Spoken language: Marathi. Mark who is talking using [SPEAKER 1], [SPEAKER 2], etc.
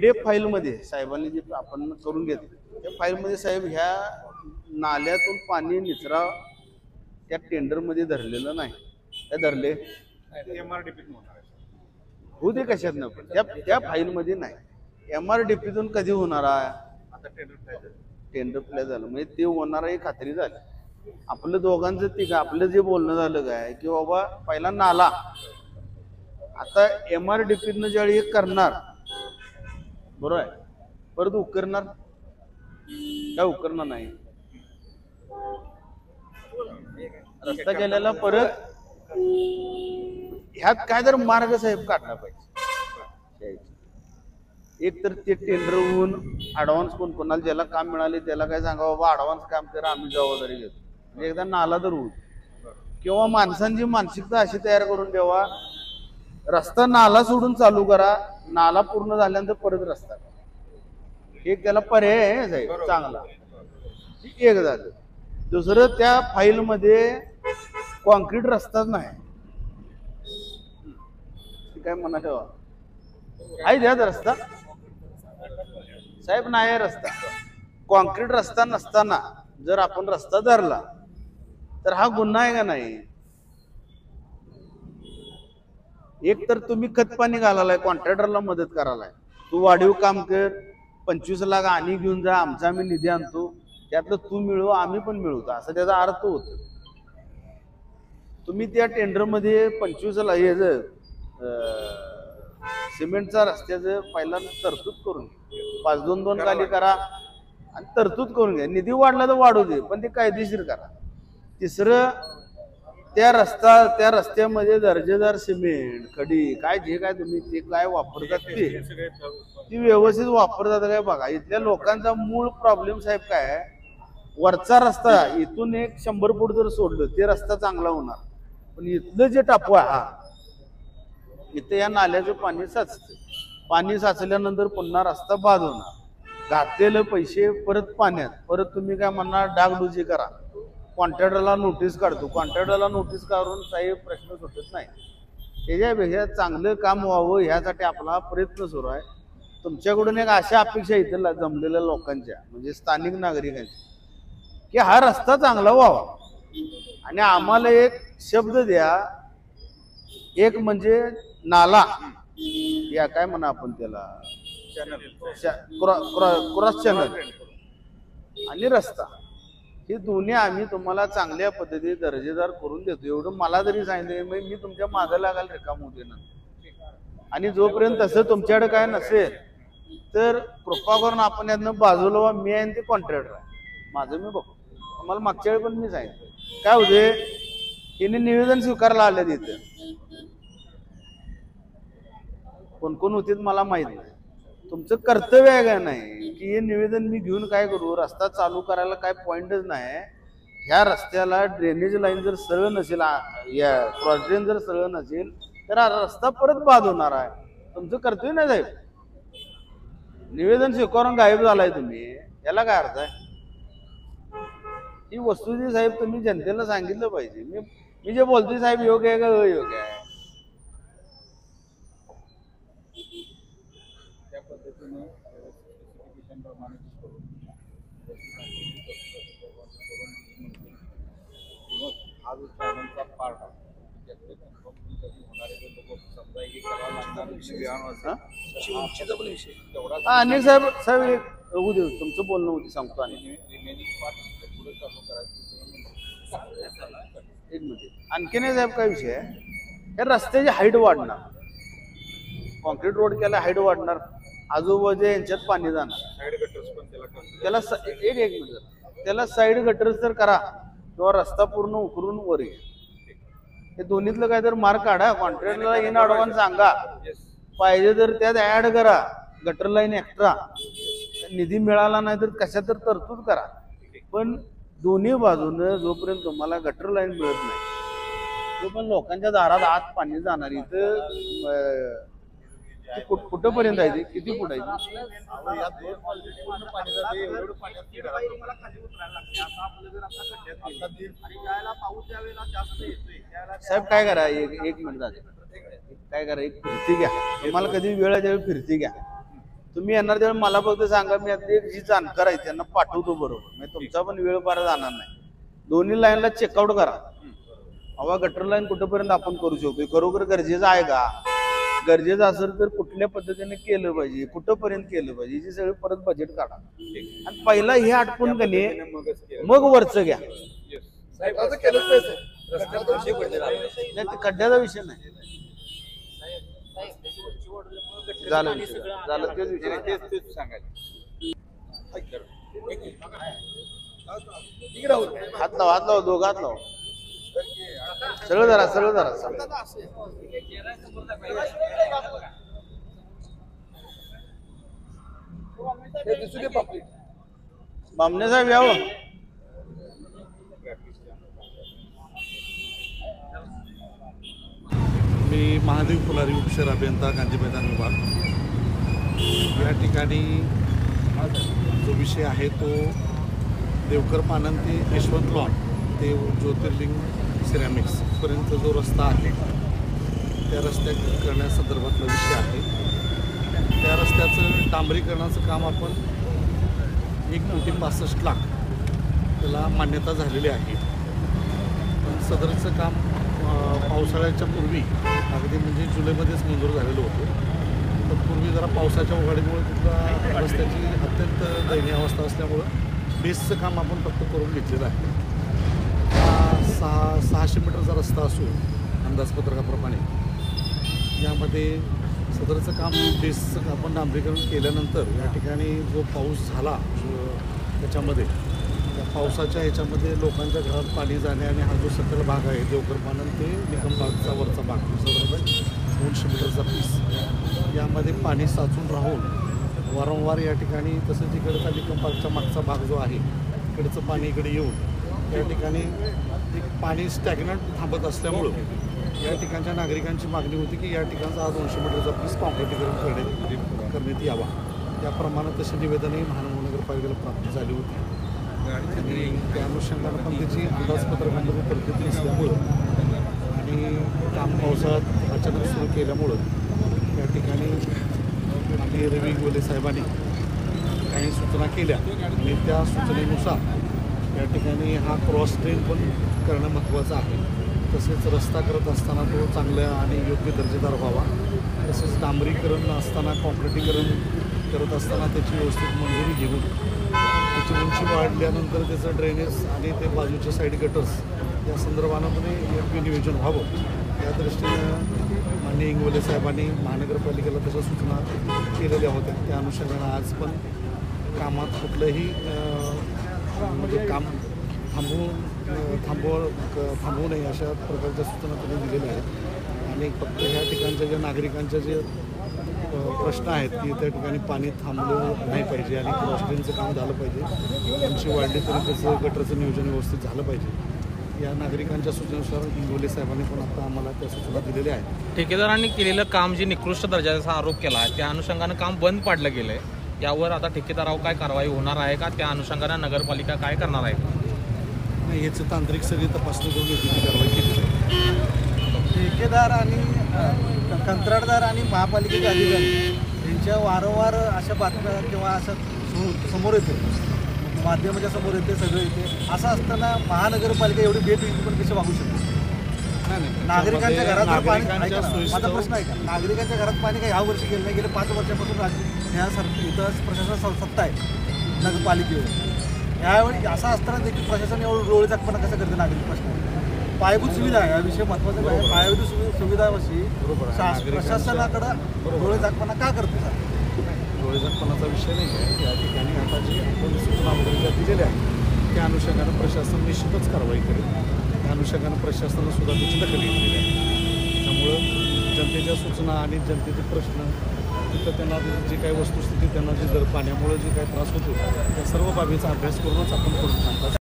[SPEAKER 1] पीडीएफ फाईल मध्ये साहेबांनी जे आपण करून घेतलं त्या फाईल मध्ये साहेब ह्या नाल्यातून पाणी निचरा त्या टेंडर मध्ये धरलेलं नाही. काय धरले होऊ दे कशात न पण त्या फाईल मध्ये नाही. MRDP कधी होणार आहे? आता टेंडर प्ले झालं म्हणजे ते होणार आहे खात्री झाली. आपलं दोघांचं तिघ आपलं जे बोलणं झालं काय की बाबा पहिला नाला आता MRDP ज्यावेळी करणार बरोबर आहे परत उकरणार काय उकरणार नाही. रस्ता केलेला परत ह्यात काय तर मार्ग साहेब काढला पाहिजे. एक तर ते टेंडर होऊन ऍडव्हान्स कोणाला ज्याला काम मिळाले त्याला काय सांगा बाबा ऍडव्हान्स काम करा आम्ही जबाबदारी घेतो. म्हणजे एकदा नाला तर होऊ किंवा माणसांची मानसिकता अशी तयार करून ठेवा रस्ता नाला सोडून चालू करा नाला पूर्ण झाल्यानंतर परत रस्ता एक त्याला पर्याय आहे साहेब चांगला. एक झालं. दुसरं त्या फाईल मध्ये कॉन्क्रीट रस्ताच नाही. काय म्हणा ठेवा आहे द्याच रस्ता साहेब नाही आहे रस्ता. कॉन्क्रीट रस्ता नसताना जर आपण रस्ता धरला तर हा गुन्हा आहे का नाही? एक तर तुम्ही खत पाणी घालालाय कॉन्ट्रॅक्टरला मदत करायलाय. तू वाढीव काम कर 25 लाख आणि घेऊन जा आमचा आम्ही निधी आणतो त्यातलं तू मिळव आम्ही पण मिळवतो असं त्याचा अर्थ होतो. तुम्ही त्या टेंडर मध्ये 25 लाख सिमेंटचा रस्त्याचं पहिला तरतूद करून 5-2-2 खाली करा आणि तरतूद करून घ्या. निधी वाढला तर वाढू दे पण ते कायदेशीर करा. तिसरं त्या रस्त्यामध्ये दर्जेदार सिमेंट खडी काय जे काय तुम्ही ते काय वापरतात ती व्यवस्थित वापरतात काय बघा. इथल्या लोकांचा मूळ प्रॉब्लेम साहेब काय वरचा रस्ता इथून एक 100 फूट जर सोडलं ते रस्ता चांगला होणार पण इथलं जे टापवा हा इथे या नाल्याचं पाणी साचतं. पाणी साचल्यानंतर पुन्हा रस्ता बाद होणार. घातलेले पैसे परत पाण्यात परत तुम्ही काय म्हणणार डागडुजी करा. कॉन्ट्रॅक्टरला नोटीस काढतो. कॉन्ट्रॅक्टरला नोटीस काढून साहेब प्रश्न सुटत नाही. त्याच्यापेक्षा चांगलं काम व्हावं ह्यासाठी आपला प्रयत्न सुरू आहे. तुमच्याकडून एक अशा अपेक्षा इथं जमलेल्या लोकांच्या म्हणजे स्थानिक नागरिकांच्या की हा रस्ता चांगला व्हावा आणि आम्हाला एक शब्द द्या. एक म्हणजे नाला या काय म्हणा आपण त्याला क्रॉस चॅनल आणि रस्ता हे दोन्ही आम्ही तुम्हाला चांगल्या पद्धतीने दर्जेदार करून देतो. एवढं मला जरी सांगितलं मी तुमच्या मागं लागायला रिकाम होते ना. आणि जोपर्यंत तसं तुमच्याकडे काय नसेल तर कृपा करून आपण यातनं बाजूला व्हा. मी आहे ते कॉन्ट्रॅक्टर आहे माझं मी बघतो. मला मागच्या वेळी पण मी सांगितलं काय होते हिने निवेदन स्वीकारायला आले तिथे कोण कोण होते मला माहित नाही. तुमचं कर्तव्य आहे का नाही की हे निवेदन मी घेऊन काय करू. रस्ता चालू करायला काय पॉइंटच नाही. ह्या रस्त्याला ड्रेनेज लाईन जर सरळ नसेल या क्रॉस ड्रेन जर सरळ नसेल तर हा रस्ता परत बाद होणार आहे. तुमचं कर्तव्य नाही साहेब. निवेदन स्वीकारून गायब झालाय तुम्ही याला काय अर्थ आहे? ही वस्तुस्थिती साहेब तुम्ही जनतेला सांगितलं पाहिजे. मी जे बोलतोय साहेब योग्य आहे का अयोग्य आहे?
[SPEAKER 2] त्या पद्धतीने हा जो चॅनलचा पार्ट आहे
[SPEAKER 1] अनेक साहेब साहेब होऊ देऊ तुमचं बोलणं होती सांगतो. आणि
[SPEAKER 2] रिमेनिंग पार्ट पुढे चालू करायचं.
[SPEAKER 1] एक मिनिट आणखी नाही साहेब काय विषय आहे या रस्त्याची हाईट वाढणार. कॉन्क्रीट रोड केला हाईट वाढणार. आजूबाजूच्या यांच्यात पाणी जाणार.
[SPEAKER 2] साईड गटर्स पण
[SPEAKER 1] त्याला एक मिनिट त्याला साईड गटर्स तर करा किंवा रस्ता पूर्ण उकरून वर ये. हे दोन्हीतलं काय तर मार्ग काढा. कॉन्ट्रॅक्टरला इन ऍडव्हान्स सांगा पाहिजे तर त्यात ऍड करा गटर लाईन एक्स्ट्रा. निधी मिळाला नाही तर कशा तर तरतूद करा. पण दोन्ही बाजूनं जोपर्यंत तुम्हाला गटर लाईन मिळत नाही तो पण लोकांच्या दारात आत पाणी जाणार. इथं कुठपर्यंत आहे ते किती फूट आहे साहेब? काय करा एक मिनिट झाले काय करा एक फिरती घ्या. तुम्हाला कधी वेळ आहे त्यावेळी फिरती घ्या. तुम्ही येणार त्यावेळी मला फक्त सांगा, मी आता एक जी जाणकार आहे त्यांना पाठवतो बरोबर. म्हणजे तुमचा पण वेळ पार जाणार नाही. दोन्ही लाईनला चेकआउट करा. हवा गटर लाईन कुठंपर्यंत आपण करू शकतो, खरोखर गरजेचं आहे का, गरजेचं असेल तर कुठल्या पद्धतीने केलं पाहिजे, कुठंपर्यंत केलं पाहिजे, याची सगळं परत बजेट काढा आणि पहिला हे आटपून कने मग वरचं घ्या. नाही ते खड्ड्याचा विषय नाही, झालं झालं तेच विषय
[SPEAKER 2] तेच सांगायचं.
[SPEAKER 1] हात लावा दोघं हात लावा, सरळ धरा बामणे साहेब यावं.
[SPEAKER 3] मी महादेव फुलारी उपशहर अभियंता गांधी मैदान विभाग. या ठिकाणी जो विषय आहे तो देवकर पानन ते यशवंत लॉन ते ज्योतिर्लिंग सिरॅमिक्सपर्यंत जो रस्ता आहे त्या रस्त्या करण्यासंदर्भातला विषय आहे. त्या रस्त्याचं डांबरीकरणाचं काम आपण 1,65,00,000 त्याला मान्यता झालेली आहे. पण सदरचं काम पावसाळ्याच्या पूर्वी अगदी म्हणजे जुलैमध्येच मंजूर झालेलं होतं. तर पूर्वी जरा पावसाच्या उघाडीमुळे तिथला रस्त्याची अत्यंत दयनीय अवस्था असल्यामुळं बेसचं काम आपण फक्त करून घेतलेलं आहे. 600 मीटरचा रस्ता असून अंदाजपत्रकाप्रमाणे यामध्ये सदरचं काम बेसचं आपण डांबरीकरण केल्यानंतर या ठिकाणी जो पाऊस झाला त्याच्यामध्ये त्या पावसाच्या ह्याच्यामध्ये लोकांच्या घरात पाणी जाणे आणि हा जो सकल भाग आहे देवकर पानन ते निकमबागचा वरचा भाग साधारण 200 मीटरचा पीस यामध्ये पाणी साचून राहून वारंवार या ठिकाणी तसंच इकडचा निकमबागच्या मागचा भाग जो आहे इकडचं पाणी इकडे येऊन या ठिकाणी पाणी स्टॅग्नंट थांबत असल्यामुळं या ठिकाणच्या नागरिकांची मागणी होती की या ठिकाणचा हा 200 मीटरचा पीस कॉन्क्रिटीकरण करण्यात यावा. त्याप्रमाणे तशी निवेदनही महानगरपालिकेला प्राप्त झाली होती आणि त्या अनुषंगानं पण त्याची अंदाजपत्रकामध्ये तरतूद नसल्यामुळं आणि काम पावसाळ्यात अचानक सुरू केल्यामुळं या ठिकाणी आपले रवी गोले साहेबांनी काही सूचना केल्या आणि त्या सूचनेनुसार या ठिकाणी हा क्रॉस ड्रेन पण करणं महत्त्वाचं आहे. तसेच रस्ता करत असताना तो चांगल्या आणि योग्य दर्जेदार व्हावा. तसेच डांबरीकरण असताना कॉन्क्रिटीकरण करत असताना त्याची व्यवस्थित मंजुरी घेऊन त्याची उंची वाढल्यानंतर त्याचं ड्रेनेज आणि ते बाजूचे साईड गटर्स या संदर्भानं पण योग्य नियोजन व्हावं या दृष्टीनं माननीय इंगोले साहेबांनी महानगरपालिकेला तशा सूचना केलेल्या होत्या. त्या अनुषंगानं आज पण कामात कुठलंही म्हणजे काम थांबवू नये अशा प्रकारच्या सूचना त्यांनी दिलेल्या आहेत. आणि फक्त ह्या ठिकाणच्या ज्या नागरिकांच्या जे प्रश्न आहेत की त्या ठिकाणी पाणी थांबलं नाही पाहिजे आणि क्रॉस ड्रेनचं काम झालं पाहिजे, उंची वाढली तरी त्याचं गटरचं नियोजन व्यवस्थित झालं पाहिजे या नागरिकांच्या सूचनेनुसार इंगोले साहेबांनी पण आता आम्हाला त्या सूचना दिलेल्या आहेत.
[SPEAKER 4] ठेकेदारांनी केलेलं काम जे निकृष्ट दर्जाचा आरोप केला आहे त्या अनुषंगानं काम बंद पाडलं गेलं आहे. यावर आता ठेकेदारावर काय कारवाई होणार आहे का, त्या अनुषंगानं नगरपालिका काय करणार आहे?
[SPEAKER 3] नाही, याचं तांत्रिक सगळी तपासणी करून योग्य ती कारवाई केली आहे.
[SPEAKER 5] ठेकेदार आणि कंत्राटदार आणि महापालिकेचे अधिकारी यांच्या वारंवार अशा बातम्या किंवा असं समोर येते, माध्यमाच्या समोर येते, सगळं येते. असं असताना महानगरपालिका एवढी भेट पण कशी वागू शकते? नागरिकांच्या घरात पाणी, माझा प्रश्न आहे का, नागरिकांच्या घरात पाणी काही ह्या वर्षी गेलं नाही, गेले 5 वर्षापासून ह्या इथं प्रशासन सत्ता आहे नगरपालिकेवर. यावेळी असं असताना देखील प्रशासन एवढं डोळेझाकपणा कसं करते नागरिक प्रश्न? पायाभूत सुविधा आहे, हा विषय महत्त्वाचा आहे. पायाभूत सुविधाविषयी प्रशासनाकडं डोळेझाकपणा का करते सर?
[SPEAKER 3] डोळेझाकपणाचा विषय नाही आहे. या ठिकाणी आता जी आपण सूचना वगैरे ज्या दिलेल्या आहेत त्या अनुषंगानं प्रशासन निश्चितच कारवाई करेल. त्या अनुषंगानं प्रशासनानं सुद्धा त्याची दखल घेतलेली आहे. त्यामुळं जनतेच्या सूचना आणि जनतेचे प्रश्न तिथं त्यांना जी काही वस्तुस्थिती त्यांना जे पाण्यामुळे जे काही त्रास होतो त्या सर्व बाबीचा अभ्यास करूनच आपण करू शकतो.